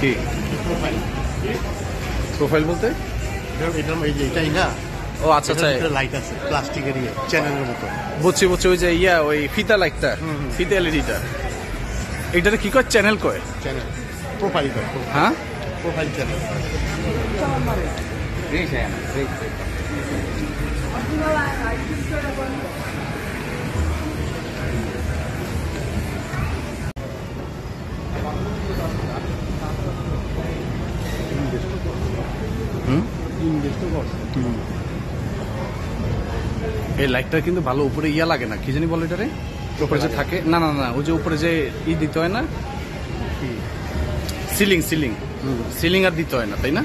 কি profile profile বলতে? এটাই না, ও আচ্ছা আচ্ছা, লাইট আছে প্লাস্টিকের চ্যানেলের মতো। বুঝছি বুঝছি, ওই যে ওই ফিতা লাইটটা, ফিতা এলইডিটা, এটাতে কি কয়? চ্যানেল কয়? চ্যানেল প্রোফাইল, হ্যাঁ প্রোফাইল চ্যানেল। এই লাইটটা কিন্তু ভালো, উপরে লাগে না, কি জানি বলে এটারে, উপরে যে থাকে, না না না, ওই যে উপরে যে দিতে হয় না, সিলিং সিলিং সিলিং আর দিতে হয় না, তাই না?